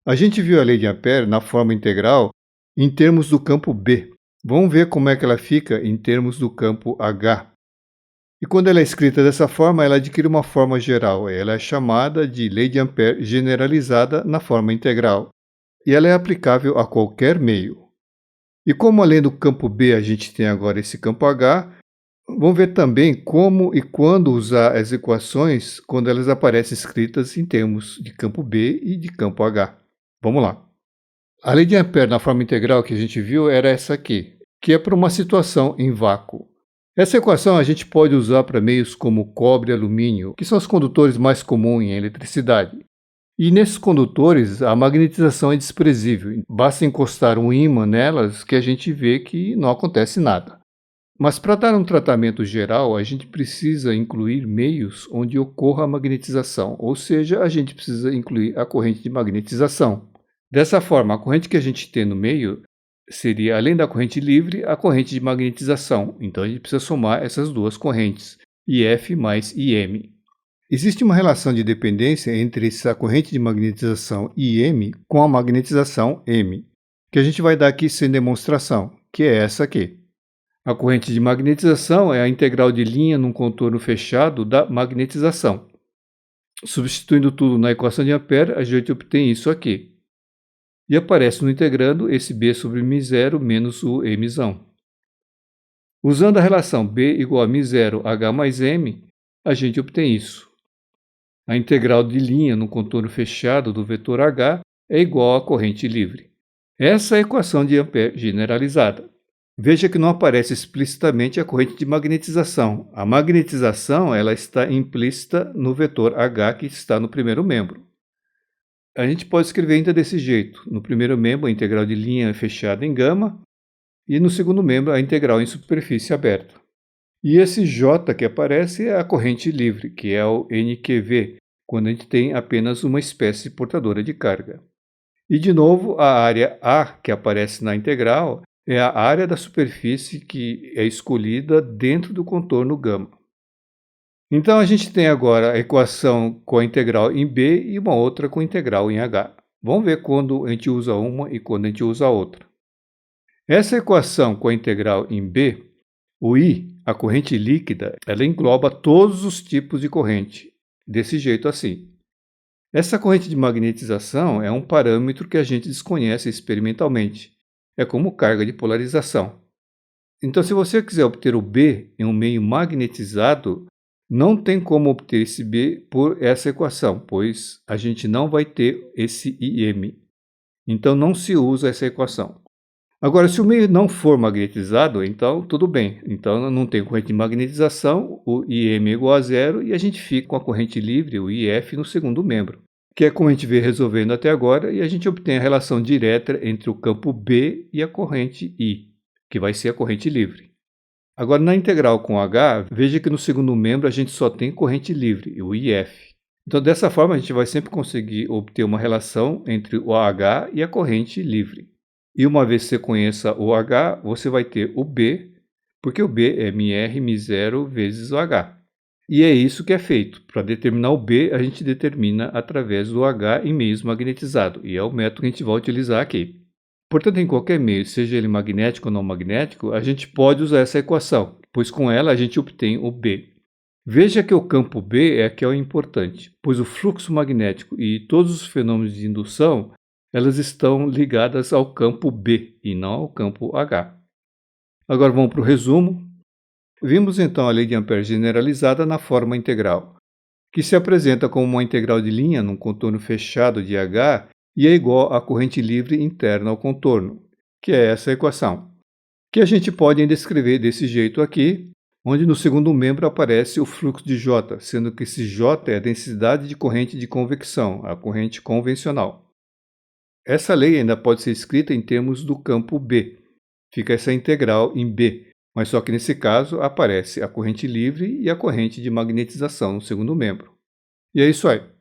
A gente viu a lei de Ampère na forma integral em termos do campo B. Vamos ver como é que ela fica em termos do campo H. E quando ela é escrita dessa forma, ela adquire uma forma geral. Ela é chamada de lei de Ampère generalizada na forma integral. E ela é aplicável a qualquer meio. E como além do campo B a gente tem agora esse campo H, vamos ver também como e quando usar as equações quando elas aparecem escritas em termos de campo B e de campo H. Vamos lá. A lei de Ampère na forma integral que a gente viu era essa aqui, que é para uma situação em vácuo. Essa equação a gente pode usar para meios como cobre e alumínio, que são os condutores mais comuns em eletricidade. E nesses condutores a magnetização é desprezível. Basta encostar um ímã nelas que a gente vê que não acontece nada. Mas para dar um tratamento geral, a gente precisa incluir meios onde ocorra a magnetização, ou seja, a gente precisa incluir a corrente de magnetização. Dessa forma, a corrente que a gente tem no meio seria, além da corrente livre, a corrente de magnetização. Então a gente precisa somar essas duas correntes, IF mais IM. Existe uma relação de dependência entre essa corrente de magnetização IM com a magnetização M, que a gente vai dar aqui sem demonstração, que é essa aqui. A corrente de magnetização é a integral de linha num contorno fechado da magnetização. Substituindo tudo na equação de Ampère, a gente obtém isso aqui. E aparece no integrando esse B sobre μ0 menos o Mzão. Usando a relação B igual a μ0 H mais M, a gente obtém isso. A integral de linha no contorno fechado do vetor H é igual à corrente livre. Essa é a equação de Ampère generalizada. Veja que não aparece explicitamente a corrente de magnetização. A magnetização ela está implícita no vetor H que está no primeiro membro. A gente pode escrever ainda desse jeito. No primeiro membro, a integral de linha fechada em gama, e no segundo membro, a integral em superfície aberta. E esse J que aparece é a corrente livre, que é o NQV, quando a gente tem apenas uma espécie portadora de carga. E, de novo, a área A que aparece na integral é a área da superfície que é escolhida dentro do contorno gama. Então, a gente tem agora a equação com a integral em B e uma outra com integral em H. Vamos ver quando a gente usa uma e quando a gente usa a outra. Essa equação com a integral em B, o I, a corrente líquida, ela engloba todos os tipos de corrente, desse jeito assim. Essa corrente de magnetização é um parâmetro que a gente desconhece experimentalmente. É como carga de polarização. Então, se você quiser obter o B em um meio magnetizado, não tem como obter esse B por essa equação, pois a gente não vai ter esse IM. Então, não se usa essa equação. Agora, se o meio não for magnetizado, então tudo bem. Então, não tem corrente de magnetização, o IM é igual a zero e a gente fica com a corrente livre, o IF, no segundo membro, que é como a gente vê resolvendo até agora, e a gente obtém a relação direta entre o campo B e a corrente I, que vai ser a corrente livre. Agora, na integral com H, veja que no segundo membro a gente só tem corrente livre, o IF. Então, dessa forma, a gente vai sempre conseguir obter uma relação entre o H e a corrente livre. E uma vez que você conheça o H, você vai ter o B, porque o B é μr μ0 vezes o H. E é isso que é feito. Para determinar o B, a gente determina através do H em meios magnetizados, e é o método que a gente vai utilizar aqui. Portanto, em qualquer meio, seja ele magnético ou não magnético, a gente pode usar essa equação, pois com ela a gente obtém o B. Veja que o campo B é que é o importante, pois o fluxo magnético e todos os fenômenos de indução, elas estão ligadas ao campo B e não ao campo H. Agora vamos para o resumo. Vimos então a lei de Ampère generalizada na forma integral, que se apresenta como uma integral de linha num contorno fechado de H e é igual à corrente livre interna ao contorno, que é essa equação, que a gente pode ainda escrever desse jeito aqui, onde no segundo membro aparece o fluxo de J, sendo que esse J é a densidade de corrente de convecção, a corrente convencional. Essa lei ainda pode ser escrita em termos do campo B. Fica essa integral em B, mas só que nesse caso aparece a corrente livre e a corrente de magnetização no segundo membro. E é isso aí.